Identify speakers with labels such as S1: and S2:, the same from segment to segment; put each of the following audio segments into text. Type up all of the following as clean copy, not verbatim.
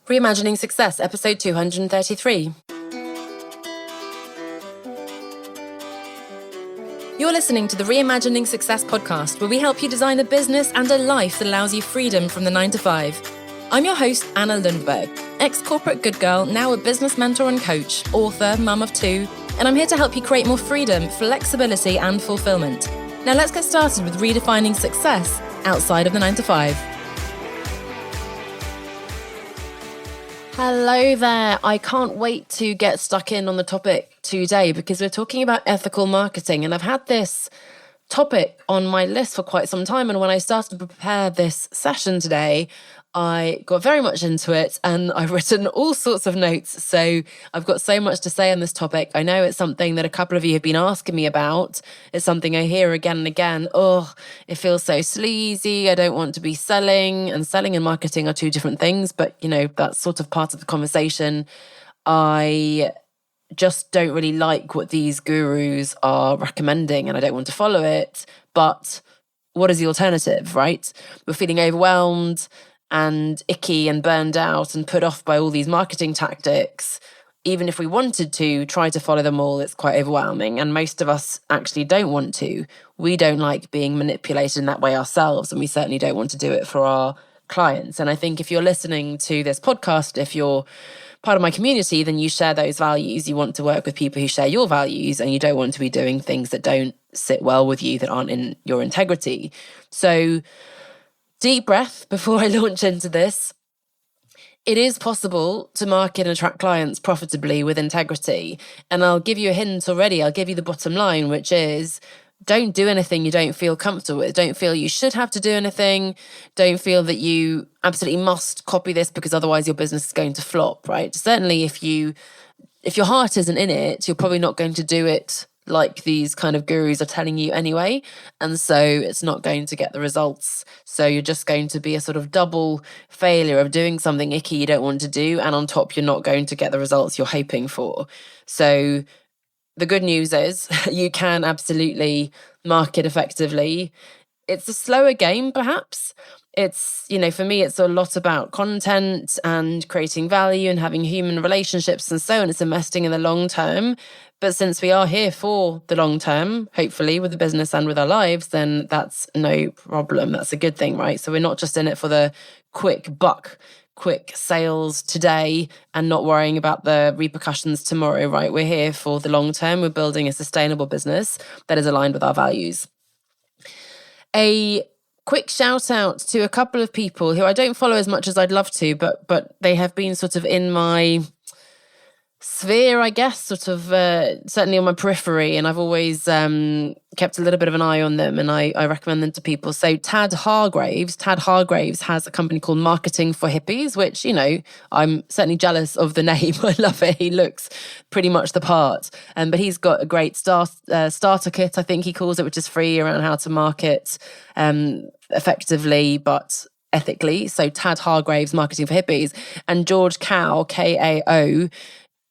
S1: Reimagining Success, episode 233. You're listening to the Reimagining Success podcast, where we help you design a business and a life that allows you freedom from the 9 to 5. I'm your host, Anna Lundberg, ex-corporate good girl, now a business mentor and coach, author, mum of 2, and I'm here to help you create more freedom, flexibility, and fulfillment. Now let's get started with redefining success outside of the 9 to 5. Hello there. I can't wait to get stuck in on the topic today because we're talking about ethical marketing, and I've had this topic on my list for quite some time. And when I started to prepare this session today, I got very much into it and I've written all sorts of notes. So I've got so much to say on this topic. I know it's something that a couple of you have been asking me about. It's something I hear again and again. Oh, it feels so sleazy. I don't want to be selling, and selling and marketing are two different things. But, you know, that's sort of part of the conversation. I just don't really like what these gurus are recommending and I don't want to follow it. But what is the alternative, right? We're feeling overwhelmed and icky and burned out and put off by all these marketing tactics. Even if we wanted to try to follow them all, it's quite overwhelming. And most of us actually don't want to. We don't like being manipulated in that way ourselves. And we certainly don't want to do it for our clients. And I think if you're listening to this podcast, if you're part of my community, then you share those values. You want to work with people who share your values, and you don't want to be doing things that don't sit well with you, that aren't in your integrity. So deep breath before I launch into this. It is possible to market and attract clients profitably with integrity. And I'll give you a hint already. I'll give you the bottom line, which is don't do anything you don't feel comfortable with. Don't feel you should have to do anything. Don't feel that you absolutely must copy this because otherwise your business is going to flop, right? Certainly if your heart isn't in it, you're probably not going to do it like these kind of gurus are telling you anyway. And so it's not going to get the results. So you're just going to be a sort of double failure of doing something icky you don't want to do. And on top, you're not going to get the results you're hoping for. So the good news is you can absolutely market effectively. It's a slower game, perhaps. It's, you know, for me, it's a lot about content and creating value and having human relationships and so on. It's investing in the long term. But since we are here for the long term, hopefully with the business and with our lives, then that's no problem. That's a good thing, right? So we're not just in it for the quick buck, quick sales today and not worrying about the repercussions tomorrow, right? We're here for the long term. We're building a sustainable business that is aligned with our values. A quick shout out to a couple of people who I don't follow as much as I'd love to, but they have been sort of in my sphere, I guess, sort of certainly on my periphery, and I've always kept a little bit of an eye on them, and I recommend them to people. So Tad Hargraves has a company called Marketing for Hippies, which, you know, I'm certainly jealous of the name. I love it. He looks pretty much the part. But he's got a great starter kit, I think he calls it, which is free, around how to market effectively but ethically. So Tad Hargraves, Marketing for Hippies, and George Kao, Kao,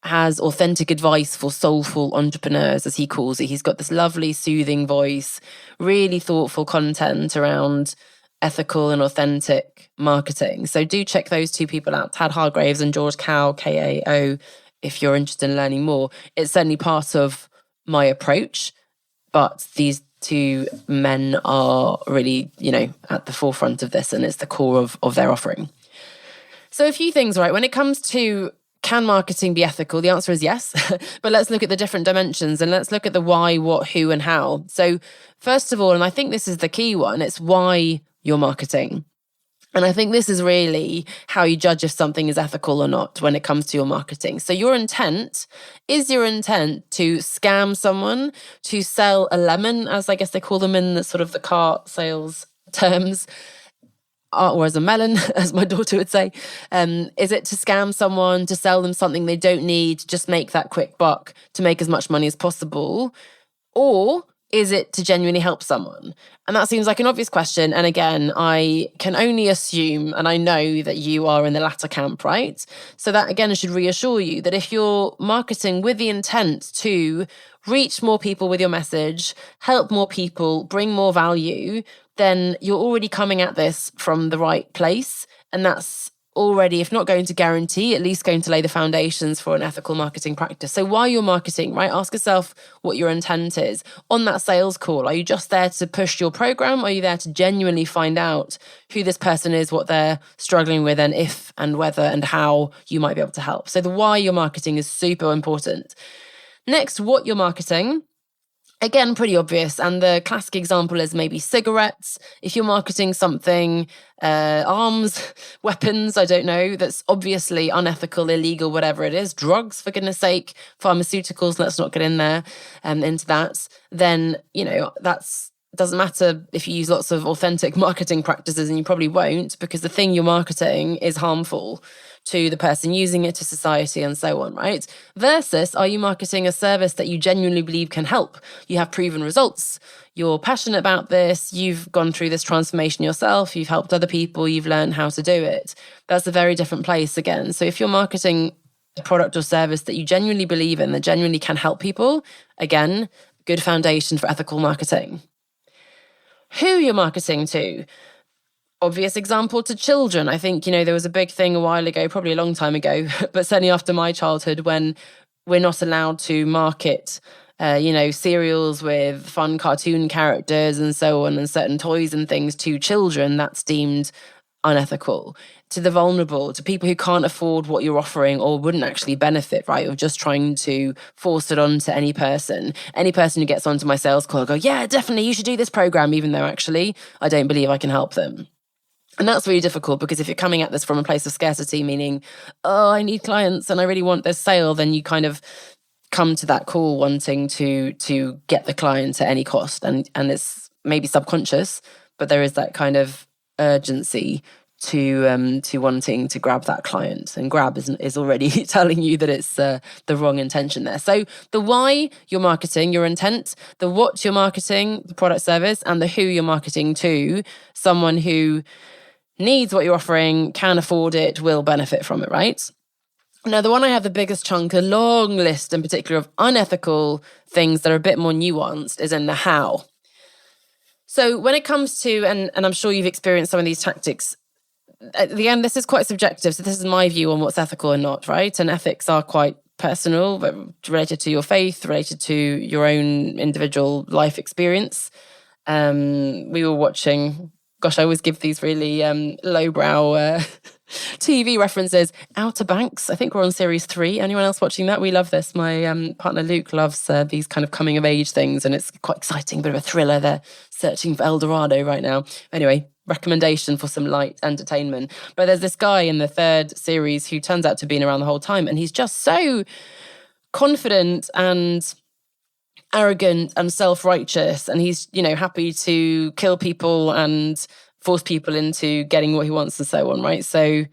S1: has authentic advice for soulful entrepreneurs, as he calls it. He's got this lovely, soothing voice, really thoughtful content around ethical and authentic marketing. So do check those two people out, Tad Hargraves and George Kao, Kao, if you're interested in learning more. It's certainly part of my approach, but these two men are really, you know, at the forefront of this, and it's the core of their offering. So a few things, right? When it comes to can marketing be ethical? The answer is yes. But let's look at the different dimensions and let's look at the why, what, who, and how. So first of all, and I think this is the key one, it's why you're marketing. And I think this is really how you judge if something is ethical or not when it comes to your marketing. So your intent, is your intent to scam someone, to sell a lemon, as I guess they call them in the sort of the car sales terms, or as a melon, as my daughter would say? Is it to scam someone, to sell them something they don't need, to just make that quick buck, to make as much money as possible? Or is it to genuinely help someone? And that seems like an obvious question. And again, I can only assume, and I know that you are in the latter camp, right? So that again should reassure you that if you're marketing with the intent to reach more people with your message, help more people, bring more value, then you're already coming at this from the right place. And that's already, if not going to guarantee, at least going to lay the foundations for an ethical marketing practice. So while you're marketing, right, ask yourself what your intent is. On that sales call, are you just there to push your program? Or are you there to genuinely find out who this person is, what they're struggling with, and if and whether and how you might be able to help? So the why you're marketing is super important. Next, what you're marketing. Again, pretty obvious. And the classic example is maybe cigarettes. If you're marketing something, arms, weapons, I don't know, that's obviously unethical, illegal, whatever it is, drugs, for goodness sake, pharmaceuticals, let's not get in there into that, then, that's doesn't matter if you use lots of authentic marketing practices, and you probably won't, because the thing you're marketing is harmful to the person using it, to society, and so on, right? Versus, are you marketing a service that you genuinely believe can help? You have proven results, you're passionate about this, you've gone through this transformation yourself, you've helped other people, you've learned how to do it. That's a very different place again. So if you're marketing a product or service that you genuinely believe in, that genuinely can help people, again, good foundation for ethical marketing. Who you're marketing to. Obvious example, to children. I think, there was a big thing a while ago, probably a long time ago, but certainly after my childhood, when we're not allowed to market, cereals with fun cartoon characters and so on, and certain toys and things to children, that's deemed unethical. To the vulnerable, to people who can't afford what you're offering or wouldn't actually benefit, right, of just trying to force it on to any person who gets onto my sales call, I go, yeah, definitely, you should do this program, even though actually I don't believe I can help them. And that's really difficult, because if you're coming at this from a place of scarcity, meaning, I need clients and I really want this sale, then you kind of come to that call wanting to get the client at any cost. And it's maybe subconscious, but there is that kind of urgency to wanting to grab that client, and grab is already telling you that it's the wrong intention there. So the why you're marketing, your intent, the what you're marketing, the product service, and the who you're marketing to, someone who needs what you're offering, can afford it, will benefit from it, right? Now, the one I have the biggest chunk, a long list in particular of unethical things that are a bit more nuanced, is in the how. So when it comes to, and I'm sure you've experienced some of these tactics, at the end, this is quite subjective. So this is my view on what's ethical and not, right? And ethics are quite personal, but related to your faith, related to your own individual life experience. We were watching, gosh, I always give these really lowbrow TV references. Outer Banks, I think we're on series 3. Anyone else watching that? We love this. My partner Luke loves these kind of coming of age things, and it's quite exciting, bit of a thriller. They're searching for El Dorado right now. Anyway, recommendation for some light entertainment. But there's this guy in the 3rd series who turns out to have been around the whole time, and he's just so confident and arrogant and self-righteous, and he's, happy to kill people and force people into getting what he wants and so on, right? So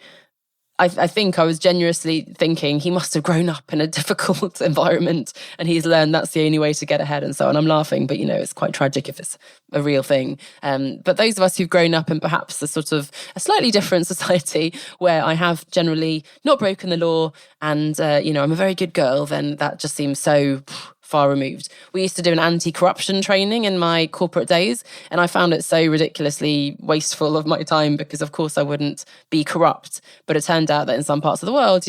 S1: I think I was genuinely thinking he must have grown up in a difficult environment, and he's learned that's the only way to get ahead and so on. I'm laughing, but it's quite tragic if it's a real thing. But those of us who've grown up in perhaps a sort of a slightly different society where I have generally not broken the law and, I'm a very good girl, then that just seems so far removed. We used to do an anti-corruption training in my corporate days, and I found it so ridiculously wasteful of my time, because of course I wouldn't be corrupt. But it turned out that in some parts of the world,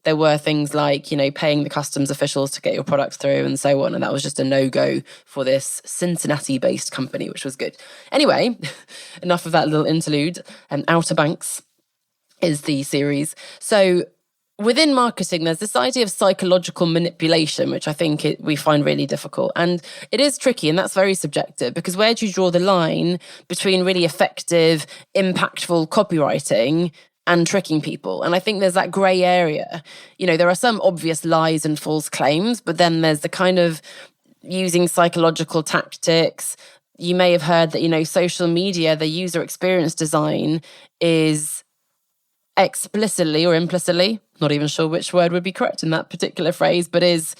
S1: there were things like, paying the customs officials to get your products through and so on. And that was just a no-go for this Cincinnati-based company, which was good. Anyway, enough of that little interlude. Outer Banks is the series. So within marketing, there's this idea of psychological manipulation, which I think we find really difficult. And it is tricky, and that's very subjective, because where do you draw the line between really effective, impactful copywriting and tricking people? And I think there's that grey area. There are some obvious lies and false claims, but then there's the kind of using psychological tactics. You may have heard that, social media, the user experience design is explicitly or implicitly, not even sure which word would be correct in that particular phrase, but is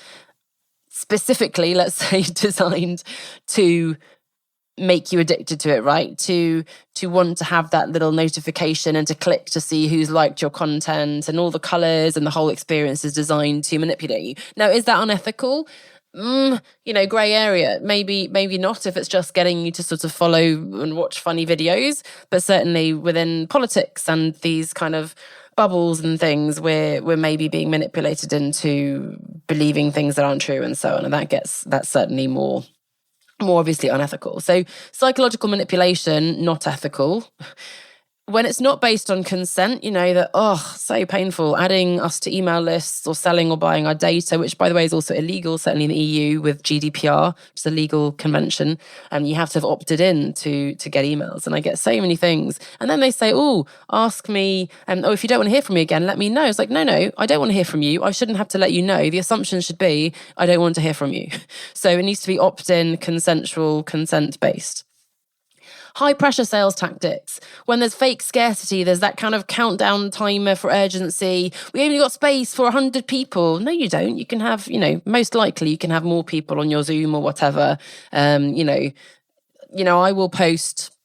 S1: specifically, let's say, designed to make you addicted to it, right? To want to have that little notification and to click to see who's liked your content, and all the colors and the whole experience is designed to manipulate you. Now, is that unethical? grey area. Maybe not if it's just getting you to sort of follow and watch funny videos, but certainly within politics and these kind of bubbles and things, we're maybe being manipulated into believing things that aren't true and so on. And that's certainly more obviously unethical. So psychological manipulation, not ethical. When it's not based on consent, so painful, adding us to email lists or selling or buying our data, which by the way is also illegal, certainly in the EU with GDPR, which is a legal convention, and you have to have opted in to get emails. And I get so many things. And then they say, ask me, if you don't want to hear from me again, let me know. It's like, no, I don't want to hear from you. I shouldn't have to let you know. The assumption should be, I don't want to hear from you. So it needs to be opt-in, consensual, consent-based. High pressure sales tactics. When there's fake scarcity, there's that kind of countdown timer for urgency. We only got space for 100 people. No, you don't. You can have, most likely you can have more people on your Zoom or whatever. I will post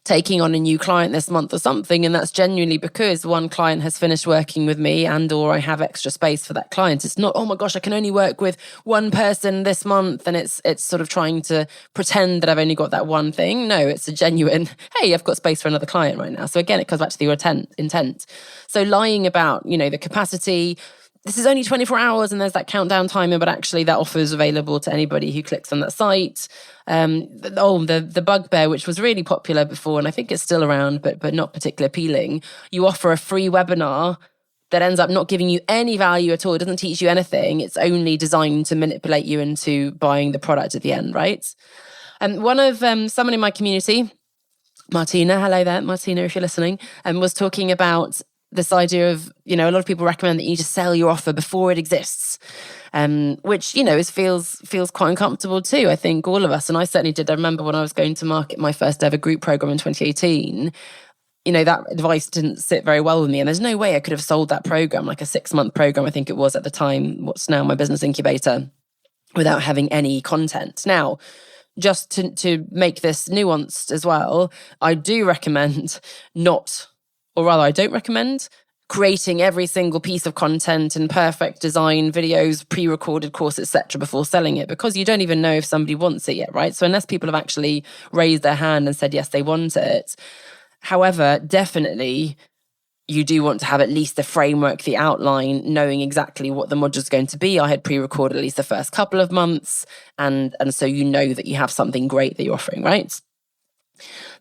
S1: taking on a new client this month or something, and that's genuinely because one client has finished working with me and or I have extra space for that client. It's not, oh my gosh, I can only work with one person this month, and it's sort of trying to pretend that I've only got that one thing. No, it's a genuine, hey, I've got space for another client right now. So again, it comes back to the intent. So lying about, the capacity, this is only 24 hours and there's that countdown timer, but actually that offer is available to anybody who clicks on that site. The bugbear, which was really popular before, and I think it's still around, but not particularly appealing. You offer a free webinar that ends up not giving you any value at all. It doesn't teach you anything. It's only designed to manipulate you into buying the product at the end, right? And one of someone in my community, Martina, hello there, Martina, if you're listening, was talking about this idea of, a lot of people recommend that you just sell your offer before it exists, which, feels quite uncomfortable too. I think all of us, and I certainly did. I remember when I was going to market my first ever group program in 2018, that advice didn't sit very well with me. And there's no way I could have sold that program, like a 6-month program, I think it was at the time, what's now my business incubator, without having any content. Now, just to make this nuanced as well, I do recommend I don't recommend creating every single piece of content and perfect design, videos, pre-recorded course, etc. before selling it, because you don't even know if somebody wants it yet, right? So unless people have actually raised their hand and said, yes, they want it. However, definitely you do want to have at least the framework, the outline, knowing exactly what the module is going to be. I had pre-recorded at least the first couple of months. And so that you have something great that you're offering, right?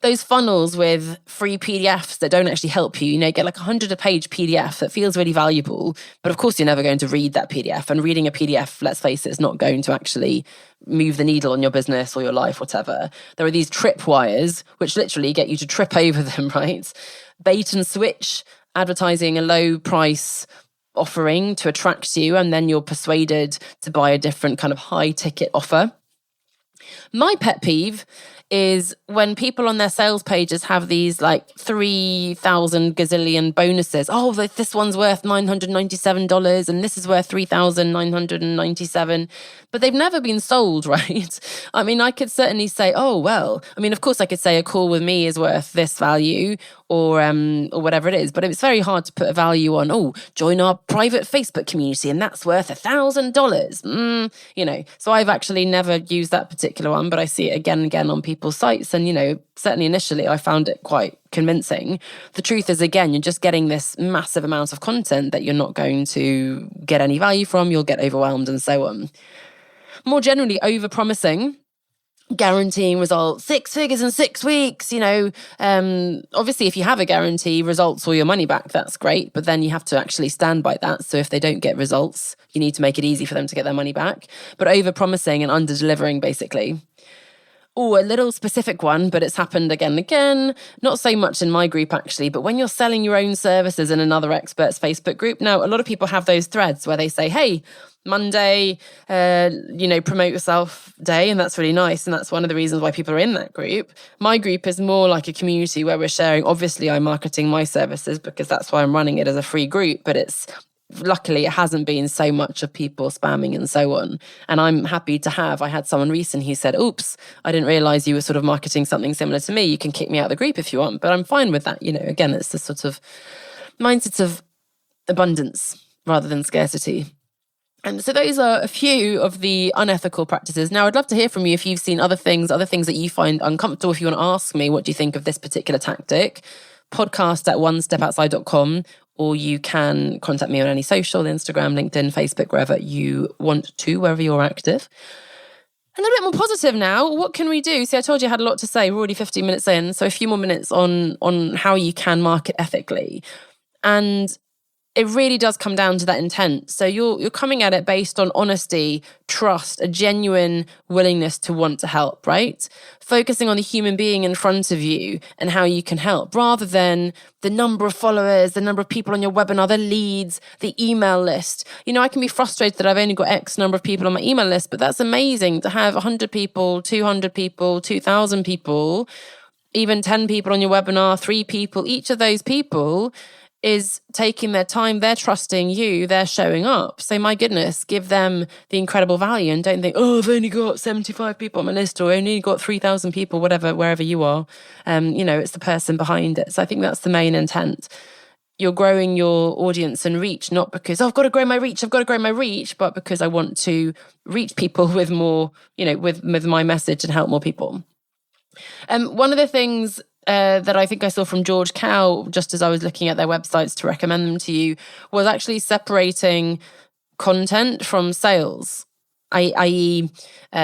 S1: Those funnels with free PDFs that don't actually help you, get like 100-page PDF that feels really valuable, but of course you're never going to read that PDF. And reading a PDF, let's face it, is not going to actually move the needle on your business or your life, whatever. There are these tripwires, which literally get you to trip over them, right? Bait and switch, advertising a low price offering to attract you, and then you're persuaded to buy a different kind of high ticket offer. My pet peeve is when people on their sales pages have these like 3,000 gazillion bonuses. Oh, this one's worth $997 and this is worth $3,997. But they've never been sold, right? I mean, I could certainly say, of course I could say a call with me is worth this value or whatever it is. But it's very hard to put a value on, join our private Facebook community and that's worth $1,000. So I've actually never used that particular one, but I see it again and again on people's sites. And, certainly initially I found it quite convincing. The truth is, again, you're just getting this massive amount of content that you're not going to get any value from. You'll get overwhelmed and so on. More generally, over-promising, guaranteeing results, 6 figures in 6 weeks, obviously if you have a guarantee, results or your money back, that's great. But then you have to actually stand by that. So if they don't get results, you need to make it easy for them to get their money back. But over-promising and under-delivering, basically. A little specific one, but it's happened again and again. Not so much in my group, actually, but when you're selling your own services in another expert's Facebook group. Now, a lot of people have those threads where they say, hey, Monday, promote yourself day. And that's really nice. And that's one of the reasons why people are in that group. My group is more like a community where we're sharing. Obviously, I'm marketing my services because that's why I'm running it as a free group, but luckily, it hasn't been so much of people spamming and so on. And I'm happy to I had someone recently who said, oops, I didn't realize you were sort of marketing something similar to me. You can kick me out of the group if you want, but I'm fine with that. Again, it's the sort of mindset of abundance rather than scarcity. And so those are a few of the unethical practices. Now, I'd love to hear from you if you've seen other things that you find uncomfortable. If you want to ask me, what do you think of this particular tactic? podcast@onestepoutside.com, or you can contact me on any social, Instagram, LinkedIn, Facebook, wherever you want to, wherever you're active. A little bit more positive now. What can we do? See, I told you I had a lot to say. We're already 15 minutes in, so a few more minutes on how you can market ethically. And it really does come down to that intent. So you're coming at it based on honesty, trust, a genuine willingness to want to help, right? Focusing on the human being in front of you and how you can help, rather than the number of followers, the number of people on your webinar, the leads, the email list. I can be frustrated that I've only got X number of people on my email list, but that's amazing to have 100 people, 200 people, 2,000 people, even 10 people on your webinar, 3 people. Each of those people is taking their time, they're trusting you, they're showing up. So my goodness, give them the incredible value and don't think, I've only got 75 people on my list or only got 3,000 people, wherever you are. It's the person behind it. So I think that's the main intent. You're growing your audience and reach, not because, I've got to grow my reach, but because I want to reach people with more, with my message and help more people. One of the things that I think I saw from George Cow, just as I was looking at their websites to recommend them to you, was actually separating content from sales, i.e.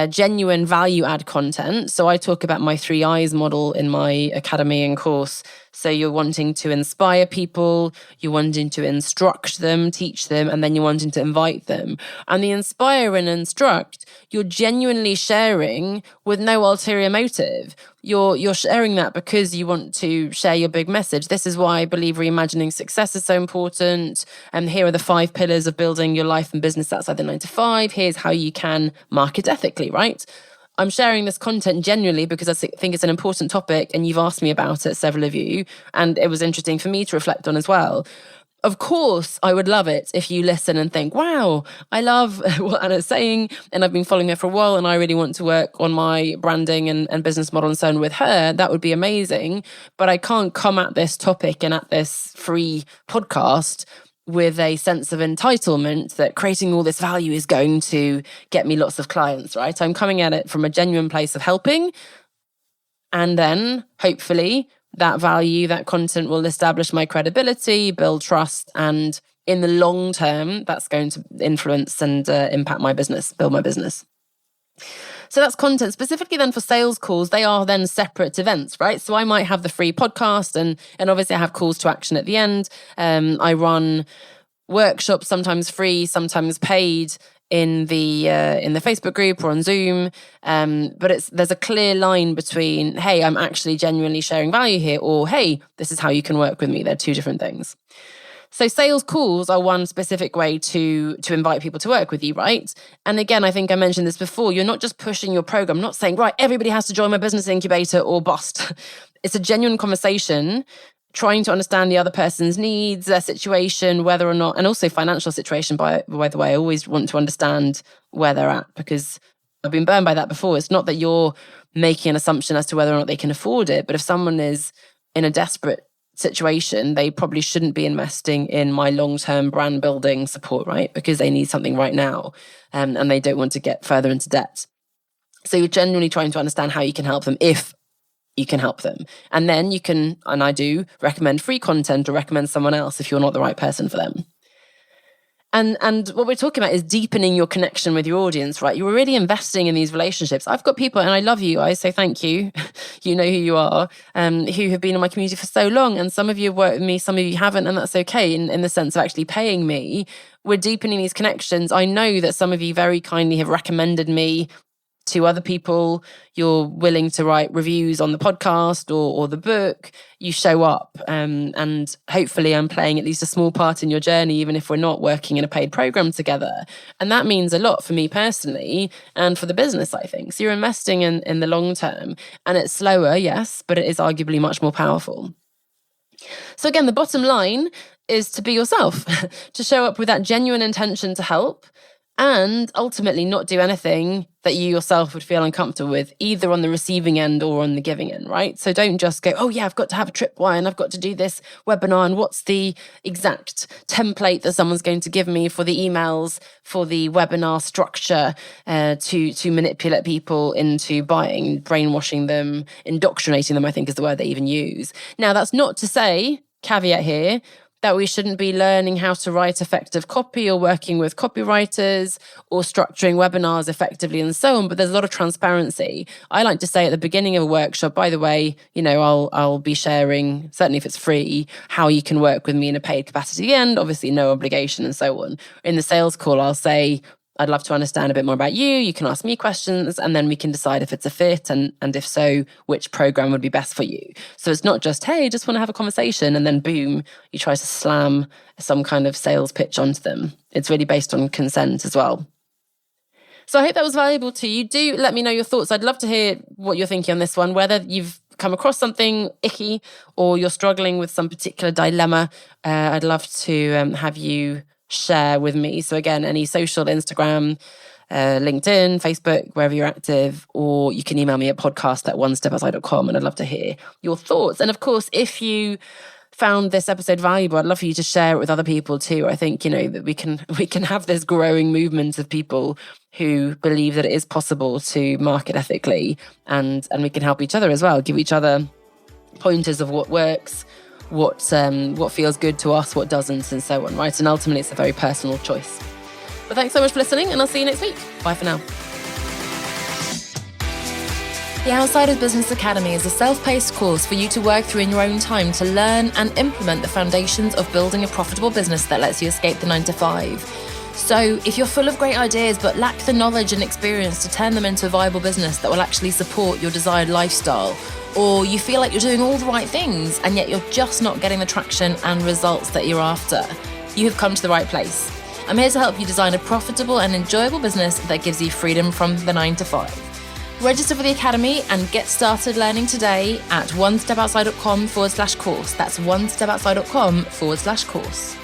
S1: Genuine value add content. So I talk about my 3 I's model in my academy and course. So you're wanting to inspire people, you're wanting to instruct them, teach them, and then you're wanting to invite them. And the inspire and instruct, you're genuinely sharing with no ulterior motive. You're sharing that because you want to share your big message. This is why I believe reimagining success is so important. And here are the 5 pillars of building your life and business outside the 9 to 5. Here's how you can market ethically, right? I'm sharing this content genuinely because I think it's an important topic and you've asked me about it, several of you, and it was interesting for me to reflect on as well. Of course, I would love it if you listen and think, wow, I love what Anna's saying and I've been following her for a while and I really want to work on my branding and business model and so on with her. That would be amazing. But I can't come at this topic and at this free podcast with a sense of entitlement that creating all this value is going to get me lots of clients, right? I'm coming at it from a genuine place of helping. And then hopefully that value, that content will establish my credibility, build trust. And in the long term, that's going to influence and impact my business, build my business. So that's content. Specifically then for sales calls, they are then separate events, right? So I might have the free podcast and obviously I have calls to action at the end. I run workshops, sometimes free, sometimes paid in the Facebook group or on Zoom. But there's a clear line between, hey, I'm actually genuinely sharing value here, or hey, this is how you can work with me. They're 2 different things. So sales calls are one specific way to invite people to work with you, right? And again, I think I mentioned this before, you're not just pushing your program, not saying, right, everybody has to join my business incubator or bust. It's a genuine conversation, trying to understand the other person's needs, their situation, whether or not, and also financial situation, by the way. I always want to understand where they're at because I've been burned by that before. It's not that you're making an assumption as to whether or not they can afford it, but if someone is in a desperate situation, they probably shouldn't be investing in my long-term brand building support, right? Because they need something right now and they don't want to get further into debt. So you're genuinely trying to understand how you can help them if you can help them. And then you can, and I do, recommend free content or recommend someone else if you're not the right person for them. And what we're talking about is deepening your connection with your audience, right? You're really investing in these relationships. I've got people, and I love you. I say thank you. You know who you are, who have been in my community for so long. And some of you have worked with me, some of you haven't, and that's okay in the sense of actually paying me. We're deepening these connections. I know that some of you very kindly have recommended me to other people. You're willing to write reviews on the podcast or the book. You show up and hopefully I'm playing at least a small part in your journey, even if we're not working in a paid program together. And that means a lot for me personally and for the business, I think. So you're investing in the long term, and it's slower, yes, but it is arguably much more powerful. So again, the bottom line is to be yourself, to show up with that genuine intention to help, and ultimately not do anything that you yourself would feel uncomfortable with, either on the receiving end or on the giving end, right? So don't just go, oh yeah, I've got to have a tripwire and I've got to do this webinar, and what's the exact template that someone's going to give me for the emails, for the webinar structure, to manipulate people into buying, brainwashing them, indoctrinating them, I think is the word they even use. Now, that's not to say, caveat here, that we shouldn't be learning how to write effective copy or working with copywriters or structuring webinars effectively and so on. But there's a lot of transparency. I like to say at the beginning of a workshop, by the way, I'll be sharing, certainly if it's free, how you can work with me in a paid capacity at the end, obviously no obligation and so on. In the sales call, I'll say, I'd love to understand a bit more about you. You can ask me questions and then we can decide if it's a fit and if so, which program would be best for you. So it's not just, hey, just want to have a conversation and then boom, you try to slam some kind of sales pitch onto them. It's really based on consent as well. So I hope that was valuable to you. Do let me know your thoughts. I'd love to hear what you're thinking on this one, whether you've come across something icky or you're struggling with some particular dilemma. I'd love to have you share with me. So again, any social, Instagram, LinkedIn, Facebook, wherever you're active, or you can email me at podcast@onestepoutside.com, and I'd love to hear your thoughts. And of course, if you found this episode valuable, I'd love for you to share it with other people too. I think, that we can have this growing movement of people who believe that it is possible to market ethically, and we can help each other as well, give each other pointers of what works, what feels good to us, what doesn't, and so on, right? And ultimately, it's a very personal choice. But thanks so much for listening, and I'll see you next week. Bye for now. The Outsiders Business Academy is a self-paced course for you to work through in your own time to learn and implement the foundations of building a profitable business that lets you escape the 9-to-5. So if you're full of great ideas but lack the knowledge and experience to turn them into a viable business that will actually support your desired lifestyle, or you feel like you're doing all the right things and yet you're just not getting the traction and results that you're after, you have come to the right place. I'm here to help you design a profitable and enjoyable business that gives you freedom from the 9-to-5. Register for the Academy and get started learning today at onestepoutside.com/course. That's onestepoutside.com/course.